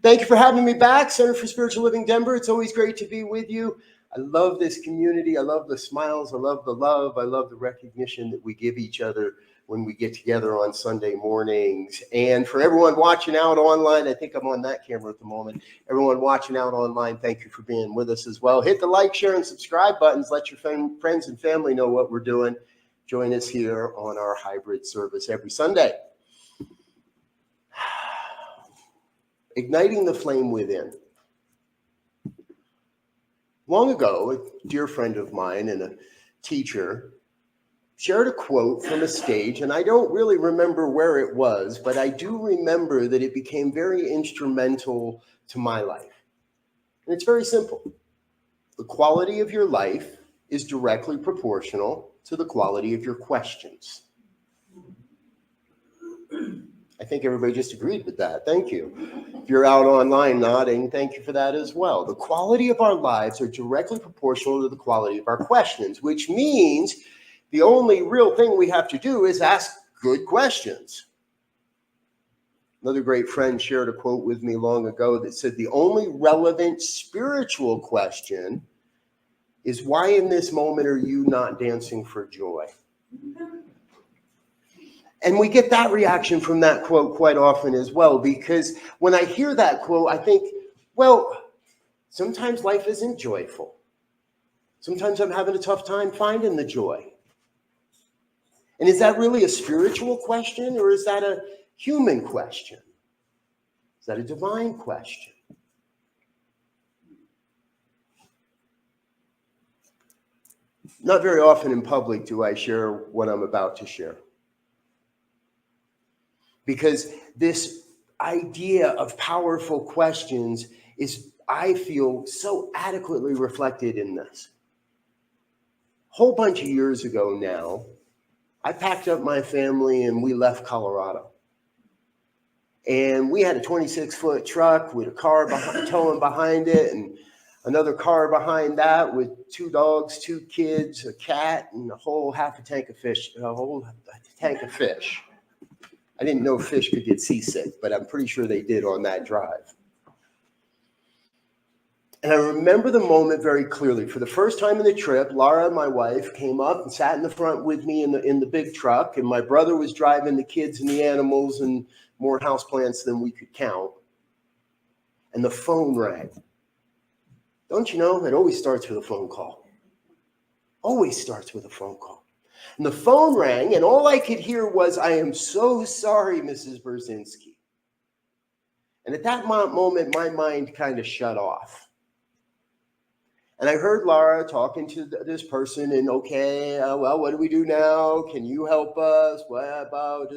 Thank you for having me back, Center for Spiritual Living Denver. It's always great to be with you. I love this community. I love the smiles. I love the love. I love the recognition that we give each other when we get together on Sunday mornings. And for everyone watching out online, I think I'm on that camera at the moment. Everyone watching out online, thank you for being with us as well. Hit the like, share, and subscribe buttons. Let your friends and family know what we're doing. Join us here on our hybrid service every Sunday. Igniting the flame within. Long ago, a dear friend of mine and a teacher shared a quote from a stage, and I don't really remember where it was, but I do remember that it became very instrumental to my life. And it's very simple. The quality of your life is directly proportional to the quality of your questions. I think everybody just agreed with that. Thank you. If you're out online nodding, thank you for that as well. The quality of our lives are directly proportional to the quality of our questions, which means the only real thing we have to do is ask good questions. Another great friend shared a quote with me long ago that said, the only relevant spiritual question is, why in this moment are you not dancing for joy? And we get that reaction from that quote quite often as well, because when I hear that quote, I think, well, sometimes life isn't joyful. Sometimes I'm having a tough time finding the joy. And is that really a spiritual question, or is that a human question? Is that a divine question? Not very often in public do I share what I'm about to share, because this idea of powerful questions is, I feel, so adequately reflected in this. A whole bunch of years ago now, I packed up my family and we left Colorado. And we had a 26-foot truck with a car towing behind it, and another car behind that with 2 dogs, 2 kids, a cat, and a whole tank of fish. I didn't know fish could get seasick, but I'm pretty sure they did on that drive. And I remember the moment very clearly. For the first time in the trip, Laura, my wife, came up and sat in the front with me in the big truck, and my brother was driving the kids and the animals and more houseplants than we could count. And the phone rang. Don't you know, it always starts with a phone call. Always starts with a phone call. And the phone rang, and all I could hear was, I am so sorry, Mrs. Brzezinski. And at that moment, my mind kind of shut off. And I heard Laura talking to this person, and okay, well, what do we do now? Can you help us? What about?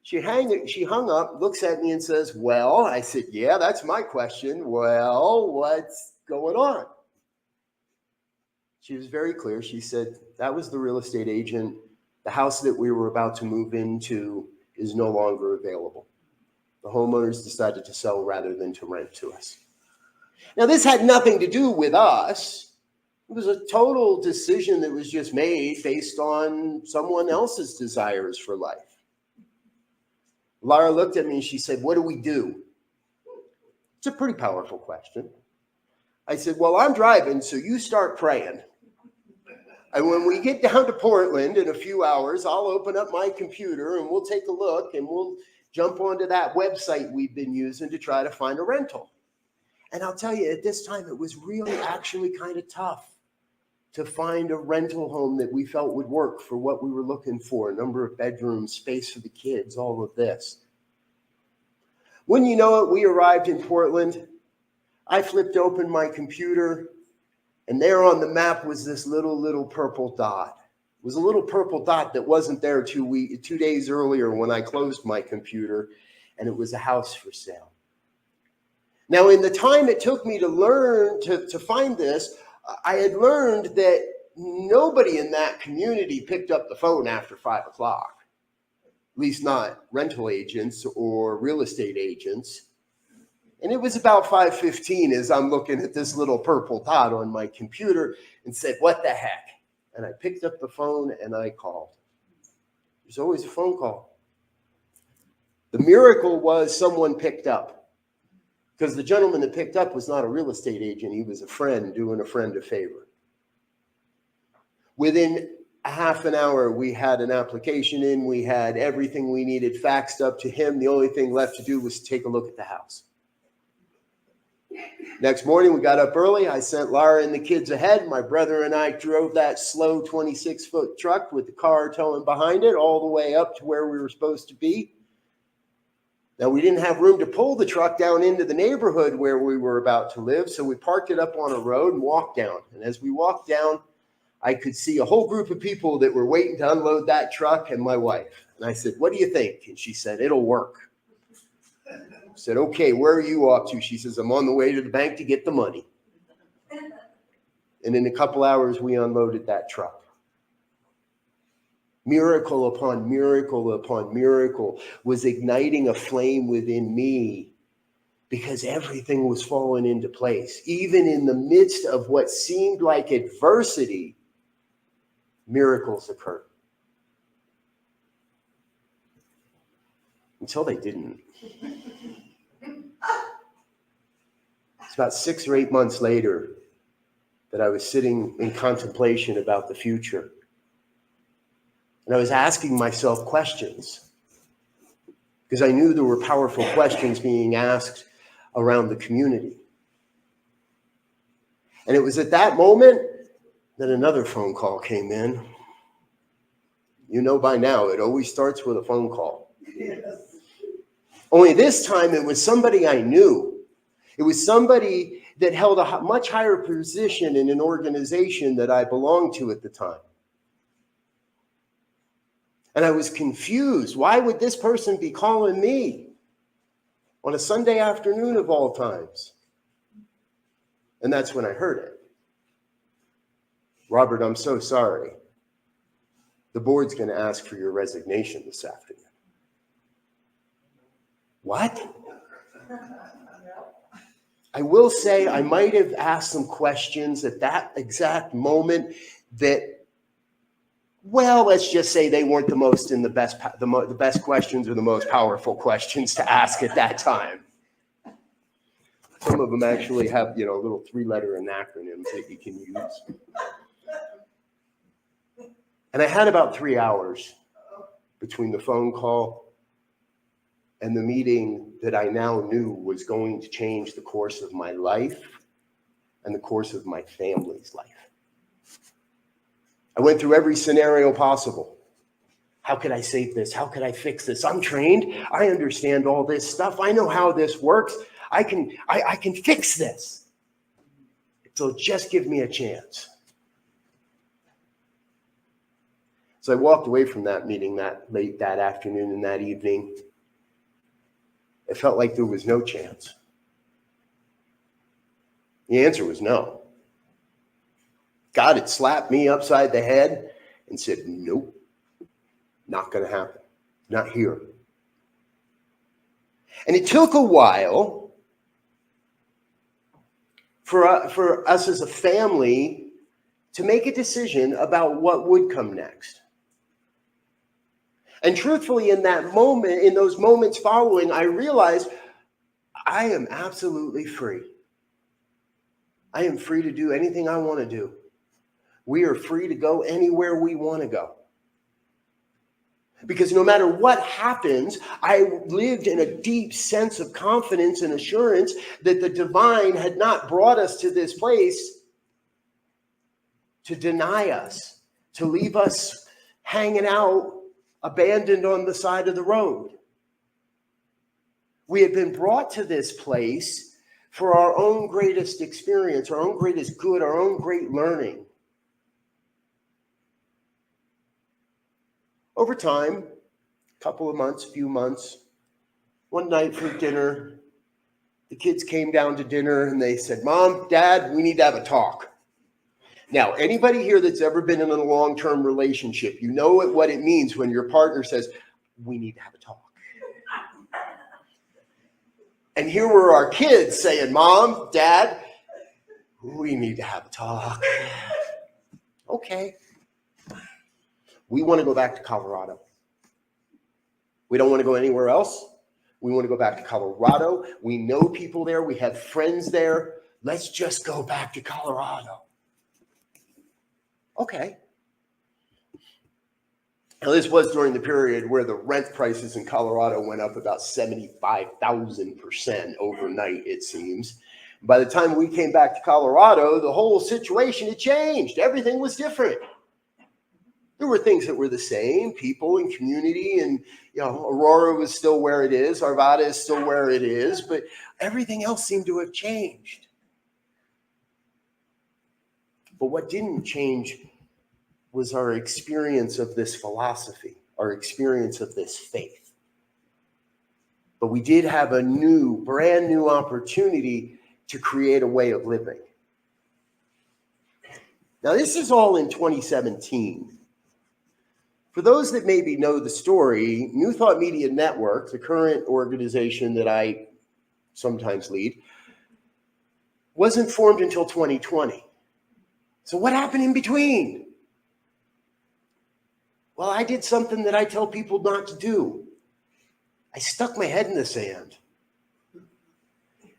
She hung up, looks at me and says, well, I said, yeah, that's my question. Well, what's going on? She was very clear. She said, that was the real estate agent. The house that we were about to move into is no longer available. The homeowners decided to sell rather than to rent to us. Now, this had nothing to do with us. It was a total decision that was just made based on someone else's desires for life. Laura looked at me and she said, what do we do? It's a pretty powerful question. I said, well, I'm driving, so you start praying. And when we get down to Portland in a few hours, I'll open up my computer and we'll take a look and we'll jump onto that website we've been using to try to find a rental. And I'll tell you, at this time, it was really actually kind of tough to find a rental home that we felt would work for what we were looking for. Number of bedrooms, space for the kids, all of this. Wouldn't you know it, we arrived in Portland. I flipped open my computer, and there on the map was this little purple dot. It was a little purple dot that wasn't there 2 days earlier when I closed my computer, and it was a house for sale. Now, in the time it took me to learn to find this, I had learned that nobody in that community picked up the phone after 5 o'clock, at least not rental agents or real estate agents. And it was about 5:15 as I'm looking at this little purple dot on my computer and said, what the heck? And I picked up the phone and I called. There's always a phone call. The miracle was someone picked up. Because the gentleman that picked up was not a real estate agent. He was a friend doing a friend a favor. Within a half an hour, we had an application in. We had everything we needed faxed up to him. The only thing left to do was take a look at the house. Next morning, we got up early. I sent Laura and the kids ahead. My brother and I drove that slow 26-foot truck with the car towing behind it all the way up to where we were supposed to be. Now, we didn't have room to pull the truck down into the neighborhood where we were about to live, so we parked it up on a road and walked down. And as we walked down, I could see a whole group of people that were waiting to unload that truck and my wife. And I said, "What do you think?" And she said, "It'll work." I said, "Okay, where are you off to?" She says, "I'm on the way to the bank to get the money." And in a couple hours, we unloaded that truck. Miracle upon miracle upon miracle was igniting a flame within me because everything was falling into place. Even in the midst of what seemed like adversity, miracles occurred. Until they didn't. It's about 6 or 8 months later that I was sitting in contemplation about the future. And I was asking myself questions because I knew there were powerful questions being asked around the community. And it was at that moment that another phone call came in. You know by now, it always starts with a phone call. Yes. Only this time it was somebody I knew. It was somebody that held a much higher position in an organization that I belonged to at the time. And I was confused. Why would this person be calling me on a Sunday afternoon of all times? And that's when I heard it. "Robert, I'm so sorry. The board's going to ask for your resignation this afternoon." What? I will say I might have asked some questions at that exact moment that, well, let's just say they weren't the best questions or the most powerful questions to ask at that time. Some of them actually have, little 3-letter acronyms that you can use. And I had about 3 hours between the phone call and the meeting that I now knew was going to change the course of my life and the course of my family's life. I went through every scenario possible. How could I save this? How could I fix this? I'm trained. I understand all this stuff. I know how this works. I can fix this. So just give me a chance. So I walked away from that meeting that late that afternoon and that evening. It felt like there was no chance. The answer was no. God had slapped me upside the head and said, "Nope, not going to happen. Not here." And it took a while for us as a family to make a decision about what would come next. And truthfully, in that moment, in those moments following, I realized I am absolutely free. I am free to do anything I want to do. We are free to go anywhere we want to go. Because no matter what happens, I lived in a deep sense of confidence and assurance that the divine had not brought us to this place to deny us, to leave us hanging out, abandoned on the side of the road. We had been brought to this place for our own greatest experience, our own greatest good, our own great learning. Over time, few months, one night for dinner, the kids came down to dinner and they said, "Mom, Dad, we need to have a talk." Now, anybody here that's ever been in a long-term relationship, you know what it means when your partner says, "We need to have a talk." And here were our kids saying, "Mom, Dad, we need to have a talk." Okay. We want to go back to Colorado. We don't want to go anywhere else. We want to go back to Colorado. We know people there. We have friends there. Let's just go back to Colorado. Okay. Now, this was during the period where the rent prices in Colorado went up about 75,000% overnight, it seems. By the time we came back to Colorado, the whole situation had changed. Everything was different. There were things that were the same, people and community, and Aurora was still where it is, Arvada is still where it is, but everything else seemed to have changed. But what didn't change was our experience of this philosophy, our experience of this faith. But we did have a brand new opportunity to create a way of living. Now, this is all in 2017. For those that maybe know the story, New Thought Media Network, the current organization that I sometimes lead, wasn't formed until 2020. So what happened in between? Well, I did something that I tell people not to do. I stuck my head in the sand.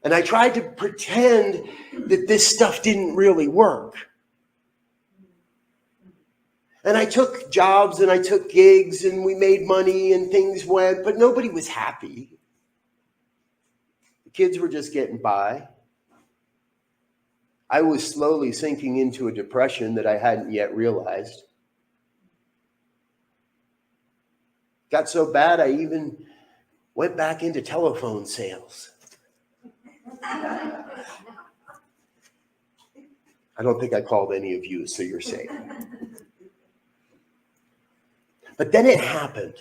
And I tried to pretend that this stuff didn't really work. And I took jobs and I took gigs and we made money and things went, but nobody was happy. The kids were just getting by. I was slowly sinking into a depression that I hadn't yet realized. Got so bad, I even went back into telephone sales. I don't think I called any of you, so you're safe. But then it happened.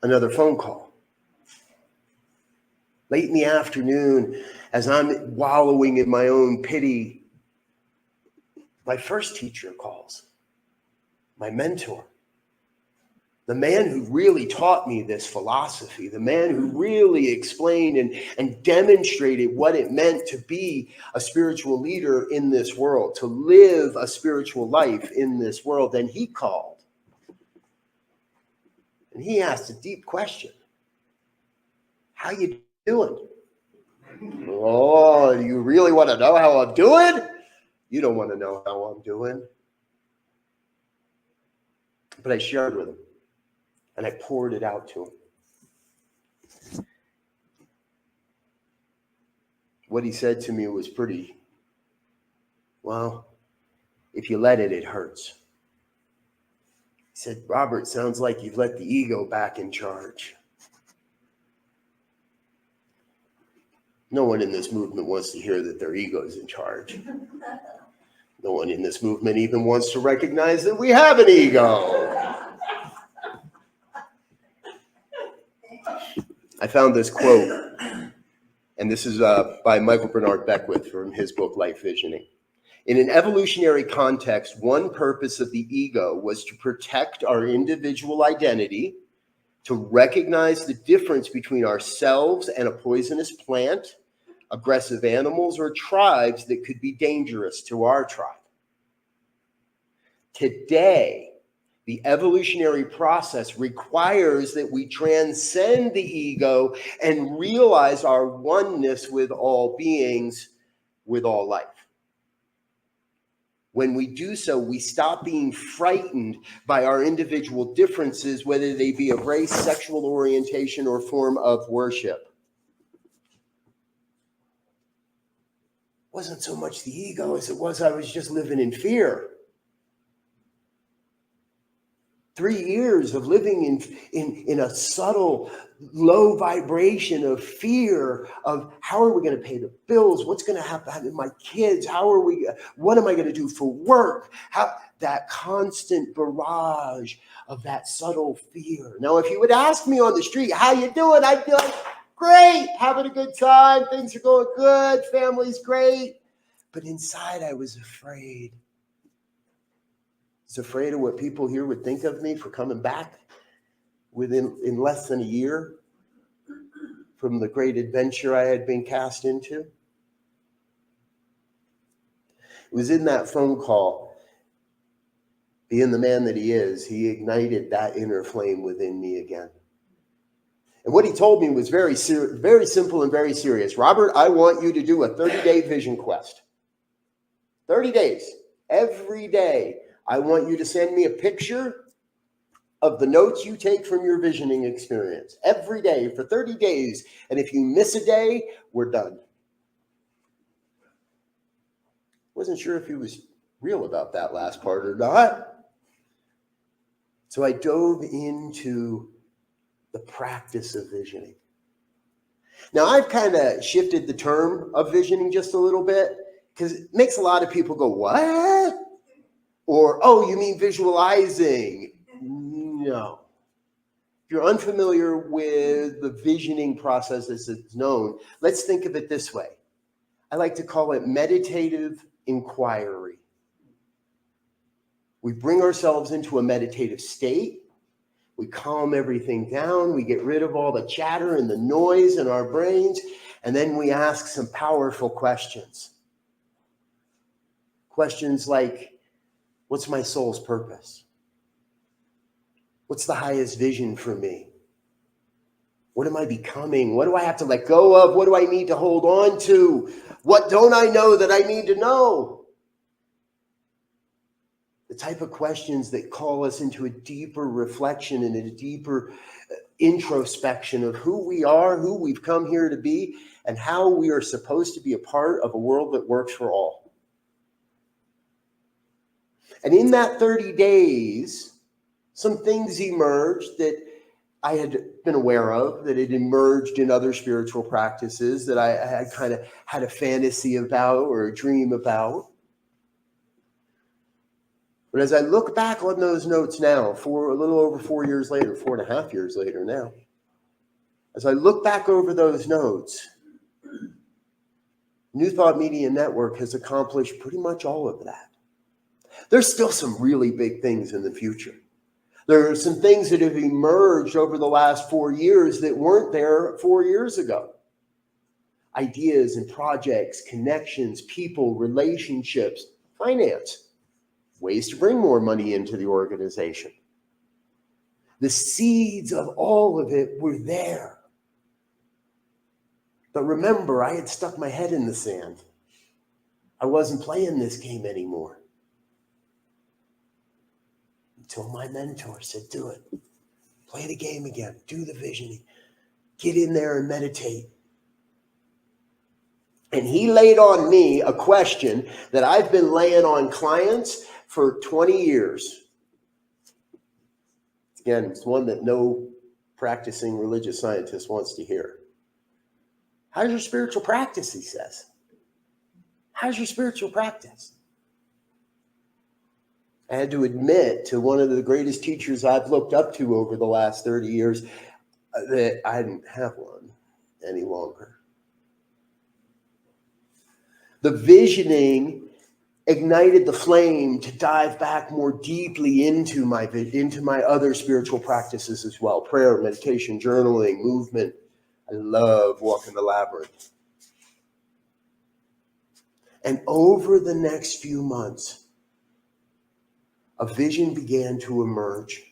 Another phone call. Late in the afternoon, as I'm wallowing in my own pity, my first teacher calls, my mentor. The man who really taught me this philosophy, the man who really explained and demonstrated what it meant to be a spiritual leader in this world, to live a spiritual life in this world. And he called. And he asked a deep question. How you doing? Oh, you really want to know how I'm doing? You don't want to know how I'm doing. But I shared with him. And I poured it out to him. What he said to me was pretty, well, if you let it, it hurts. He said, Robert, sounds like you've let the ego back in charge. No one in this movement wants to hear that their ego is in charge. No one in this movement even wants to recognize that we have an ego. I found this quote, and this is by Michael Bernard Beckwith from his book, Life Visioning. In an evolutionary context, one purpose of the ego was to protect our individual identity, to recognize the difference between ourselves and a poisonous plant, aggressive animals, or tribes that could be dangerous to our tribe. Today, the evolutionary process requires that we transcend the ego and realize our oneness with all beings, with all life. When we do so, we stop being frightened by our individual differences, whether they be of race, sexual orientation, or form of worship. It wasn't so much the ego as it was I was just living in fear. 3 years of living in a subtle, low vibration of fear of how are we going to pay the bills? What's going to happen to my kids? What am I going to do for work? That constant barrage of that subtle fear. Now, if you would ask me on the street, how you doing? I'd be like, great, having a good time. Things are going good. Family's great. But inside I was afraid. I was afraid of what people here would think of me for coming back in less than a year from the great adventure I had been cast into. It was in that phone call, being the man that he is, he ignited that inner flame within me again. And what he told me was very simple and very serious. Robert, I want you to do a 30-day vision quest. 30 days. Every day, I want you to send me a picture of the notes you take from your visioning experience. Every day for 30 days. And if you miss a day, we're done. Wasn't sure if he was real about that last part or not. So I dove into the practice of visioning. Now, I've kind of shifted the term of visioning just a little bit because it makes a lot of people go, what? Or, oh, you mean visualizing? No. If you're unfamiliar with the visioning process as it's known, let's think of it this way. I like to call it meditative inquiry. We bring ourselves into a meditative state. We calm everything down. We get rid of all the chatter and the noise in our brains. And then we ask some powerful questions. Questions like, what's my soul's purpose? What's the highest vision for me? What am I becoming? What do I have to let go of? What do I need to hold on to? What don't I know that I need to know? The type of questions that call us into a deeper reflection and a deeper introspection of who we are, who we've come here to be, and how we are supposed to be a part of a world that works for all. And in that 30 days, some things emerged that I had been aware of, that had emerged in other spiritual practices that I had kind of had a fantasy about or a dream about. But as I look back on those notes now, for a little over 4 years later, 4.5 years later now, as I look back over those notes, New Thought Media Network has accomplished pretty much all of that. There's still some really big things in the future. There are some things that have emerged over the last 4 years that weren't there 4 years ago. Ideas and projects, connections, people, relationships, finance. Ways to bring more money into the organization. The seeds of all of it were there. But remember, I had stuck my head in the sand. I wasn't playing this game anymore. Until my mentor said, do it. Play the game again. Do the visioning. Get in there and meditate. And he laid on me a question that I've been laying on clients for 20 years. Again, it's one that no practicing religious scientist wants to hear. How's your spiritual practice, he says. How's your spiritual practice? I had to admit to one of the greatest teachers I've looked up to over the last 30 years that I didn't have one any longer. The visioning ignited the flame to dive back more deeply into my other spiritual practices as well. Prayer, meditation, journaling, movement. I love walking the labyrinth. And over the next few months, a vision began to emerge.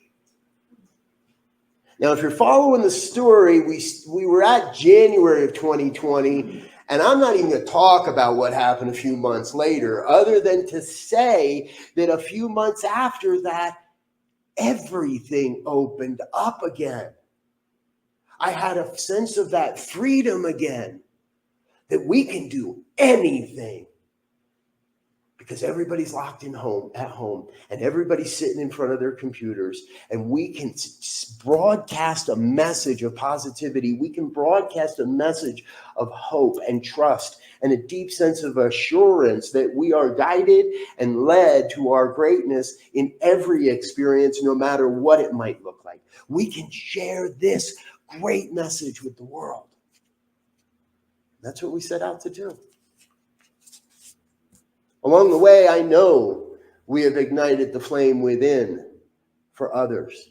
Now, if you're following the story, we were at January of 2020, and I'm not even going to talk about what happened a few months later, other than to say that a few months after that, everything opened up again. I had a sense of that freedom again, that we can do anything. Because everybody's locked at home, and everybody's sitting in front of their computers, and we can broadcast a message of positivity. We can broadcast a message of hope and trust and a deep sense of assurance that we are guided and led to our greatness in every experience, no matter what it might look like. We can share this great message with the world. That's what we set out to do. Along the way, I know we have ignited the flame within for others.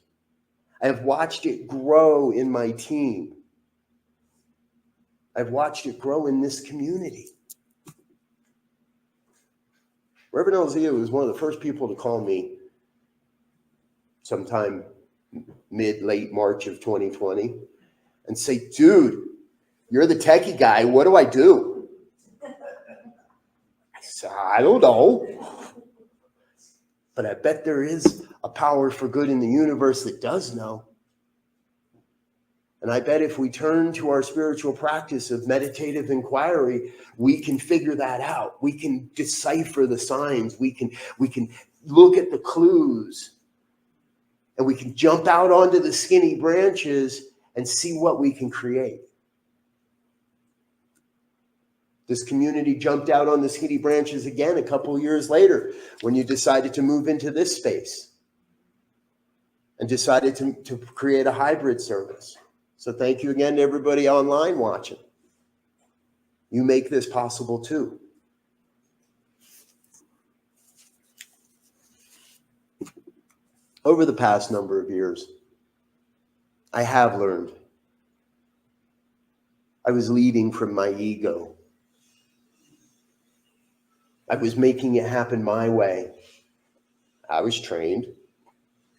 I have watched it grow in my team. I've watched it grow in this community. Reverend Elzia was one of the first people to call me sometime late March of 2020 and say, dude, you're the techie guy. What do I do? I said, I don't know. But I bet there is a power for good in the universe that does know. And I bet if we turn to our spiritual practice of meditative inquiry, we can figure that out. We can decipher the signs. We can look at the clues. And we can jump out onto the skinny branches and see what we can create. This community jumped out on the skinny branches again a couple of years later when you decided to move into this space and decided to create a hybrid service. So thank you again to everybody online watching. You make this possible too. Over the past number of years, I have learned I was leading from my ego. I was making it happen my way. I was trained.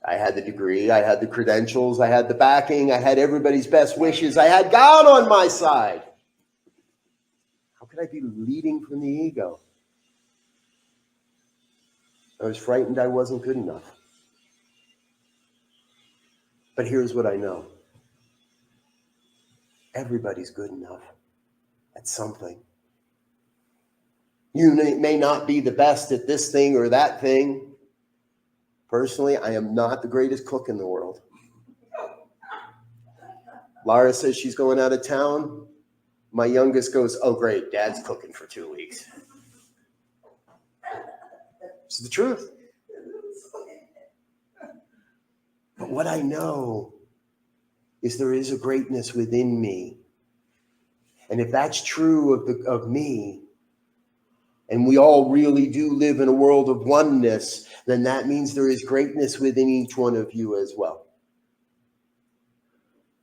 I had the degree. I had the credentials. I had the backing. I had everybody's best wishes. I had God on my side. How could I be leading from the ego? I was frightened I wasn't good enough. But here's what I know. Everybody's good enough at something. You may not be the best at this thing or that thing. Personally, I am not the greatest cook in the world. Lara says she's going out of town. My youngest goes, oh, great, Dad's cooking for 2 weeks. It's the truth. But what I know is there is a greatness within me. And if that's true of me, and we all really do live in a world of oneness, then that means there is greatness within each one of you as well.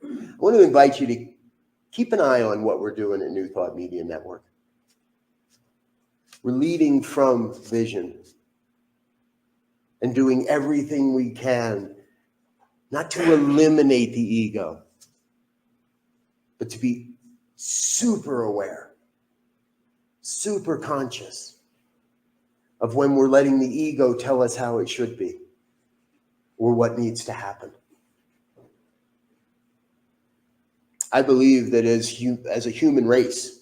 I want to invite you to keep an eye on what we're doing at New Thought Media Network. We're leading from vision and doing everything we can, not to eliminate the ego, but to be super aware, super conscious of when we're letting the ego tell us how it should be or what needs to happen. I believe that as a human race,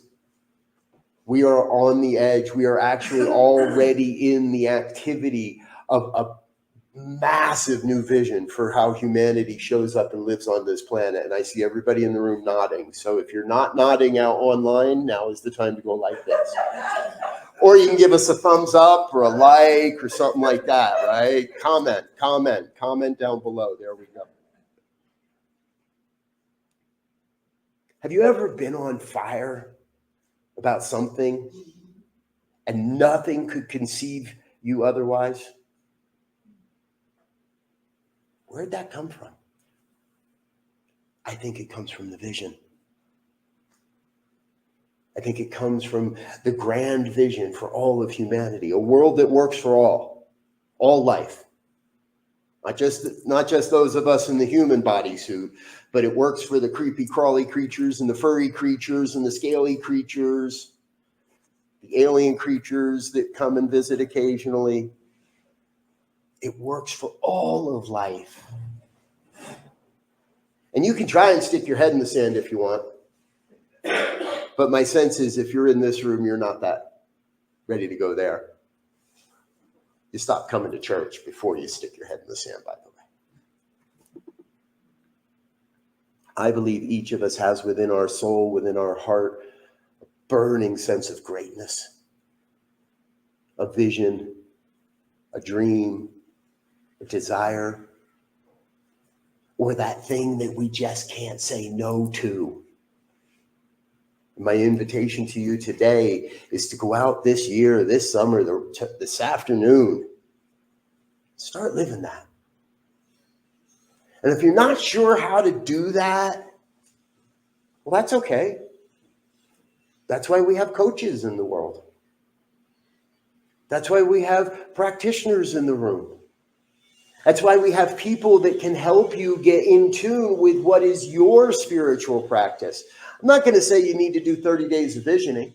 we are on the edge. We are actually already in the activity of a massive new vision for how humanity shows up and lives on this planet. And I see everybody in the room nodding. So if you're not nodding out online, now is the time to go like this. Or you can give us a thumbs up or a like or something like that, right? Comment down below. There we go. Have you ever been on fire about something and nothing could conceive you otherwise? Where'd that come from? I think it comes from the vision. I think it comes from the grand vision for all of humanity, a world that works for all life. Not just those of us in the human bodysuit, but it works for the creepy crawly creatures and the furry creatures and the scaly creatures, the alien creatures that come and visit occasionally. It works for all of life. And you can try and stick your head in the sand if you want. But my sense is if you're in this room, you're not that ready to go there. You stop coming to church before you stick your head in the sand, by the way. I believe each of us has within our soul, within our heart, a burning sense of greatness, a vision, a dream, a desire, or that thing that we just can't say no to. My invitation to you today is to go out this year, this summer, this afternoon. Start living that. And if you're not sure how to do that, well, that's okay. That's why we have coaches in the world. That's why we have practitioners in the room. That's why we have people that can help you get in tune with what is your spiritual practice. I'm not going to say you need to do 30 days of visioning.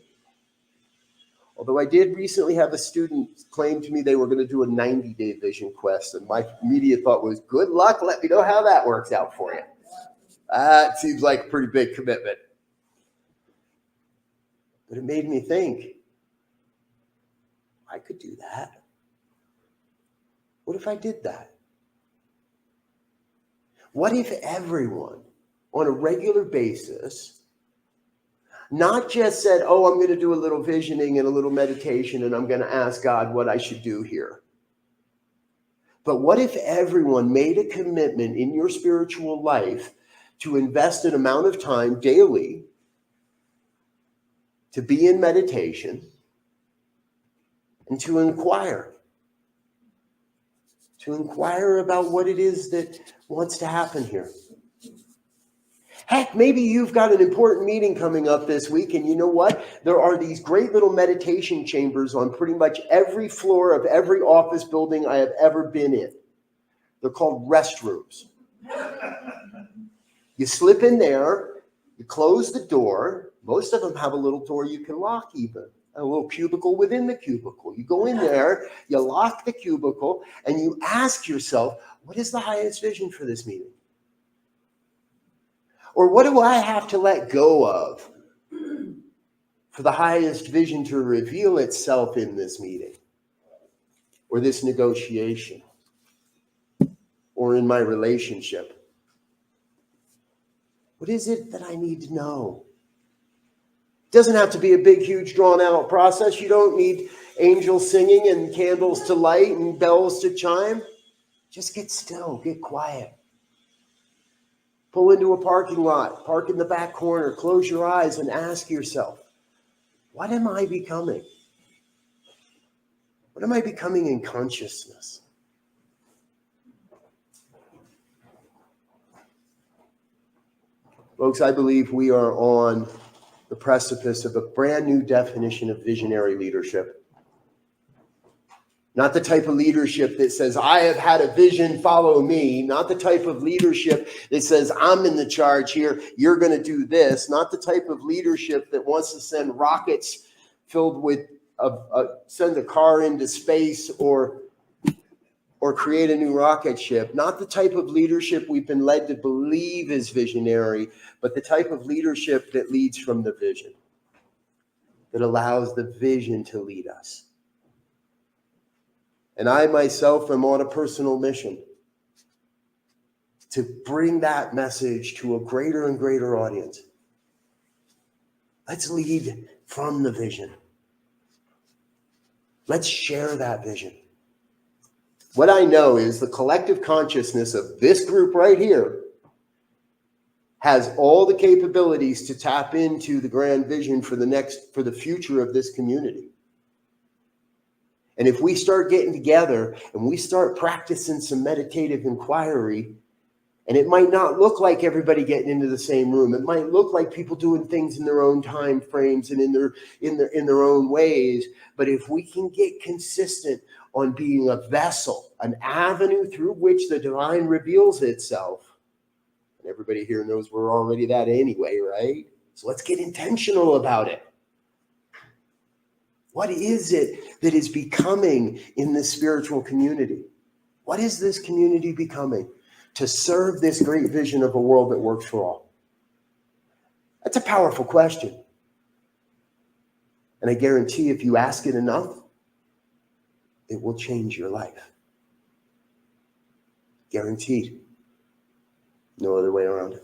Although I did recently have a student claim to me they were going to do a 90-day vision quest. And my immediate thought was, good luck. Let me know how that works out for you. That seems like a pretty big commitment. But it made me think, I could do that. What if I did that? What if everyone on a regular basis not just said, oh, I'm going to do a little visioning and a little meditation and I'm going to ask God what I should do here? But what if everyone made a commitment in your spiritual life to invest an amount of time daily to be in meditation and to inquire about what it is that wants to happen here? Heck, maybe you've got an important meeting coming up this week, and you know what? There are these great little meditation chambers on pretty much every floor of every office building I have ever been in. They're called restrooms. You slip in there, you close the door. Most of them have a little door you can lock even, a little cubicle within the cubicle. You go in there, you lock the cubicle, and you ask yourself, what is the highest vision for this meeting? Or what do I have to let go of for the highest vision to reveal itself in this meeting or this negotiation or in my relationship? What is it that I need to know? It doesn't have to be a big, huge, drawn-out process. You don't need angels singing and candles to light and bells to chime. Just get still, get quiet. Pull into a parking lot, park in the back corner, close your eyes and ask yourself, what am I becoming? What am I becoming in consciousness? Folks, I believe we are on the precipice of a brand new definition of visionary leadership. Not the type of leadership that says, I have had a vision, follow me. Not the type of leadership that says, I'm in the charge here, you're going to do this. Not the type of leadership that wants to send rockets filled with, send a car into space or create a new rocket ship. Not the type of leadership we've been led to believe is visionary, but the type of leadership that leads from the vision, that allows the vision to lead us. And I myself am on a personal mission to bring that message to a greater and greater audience. Let's lead from the vision. Let's share that vision. What I know is the collective consciousness of this group right here has all the capabilities to tap into the grand vision for the future of this community. And if we start getting together and we start practicing some meditative inquiry, and it might not look like everybody getting into the same room. It might look like people doing things in their own time frames and in their own ways. But if we can get consistent on being a vessel, an avenue through which the divine reveals itself, and everybody here knows we're already that anyway, right? So let's get intentional about it. What is it that is becoming in this spiritual community? What is this community becoming to serve this great vision of a world that works for all? That's a powerful question. And I guarantee if you ask it enough, it will change your life. Guaranteed. No other way around it.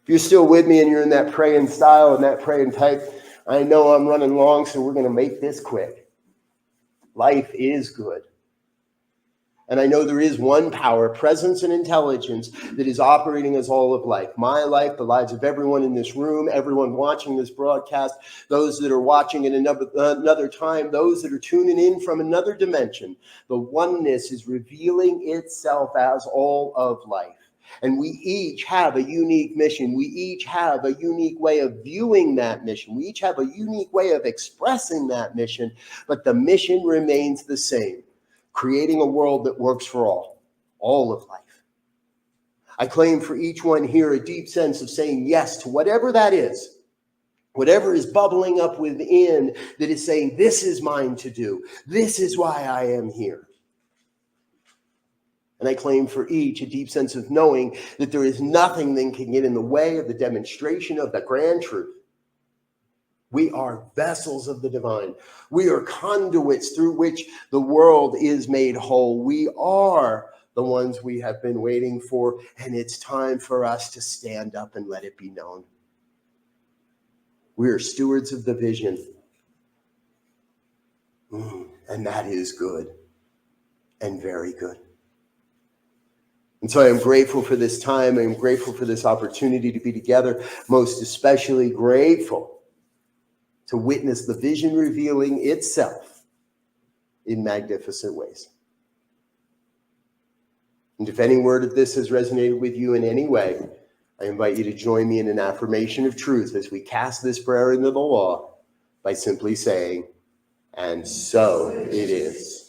If you're still with me and you're in that praying style and that praying type, I know I'm running long, so we're going to make this quick. Life is good. And I know there is one power, presence, and intelligence that is operating as all of life. My life, the lives of everyone in this room, everyone watching this broadcast, those that are watching at another time, those that are tuning in from another dimension. The oneness is revealing itself as all of life. And we each have a unique mission. We each have a unique way of viewing that mission. We each have a unique way of expressing that mission, but the mission remains the same: creating a world that works for all of life. I claim for each one here a deep sense of saying yes to whatever that is, whatever is bubbling up within that is saying, this is mine to do. This is why I am here. And I claim for each a deep sense of knowing that there is nothing that can get in the way of the demonstration of the grand truth. We are vessels of the divine. We are conduits through which the world is made whole. We are the ones we have been waiting for, and it's time for us to stand up and let it be known. We are stewards of the vision. And that is good and very good. And so I am grateful for this time. I am grateful for this opportunity to be together. Most especially grateful to witness the vision revealing itself in magnificent ways. And if any word of this has resonated with you in any way, I invite you to join me in an affirmation of truth as we cast this prayer into the law by simply saying, and so it is.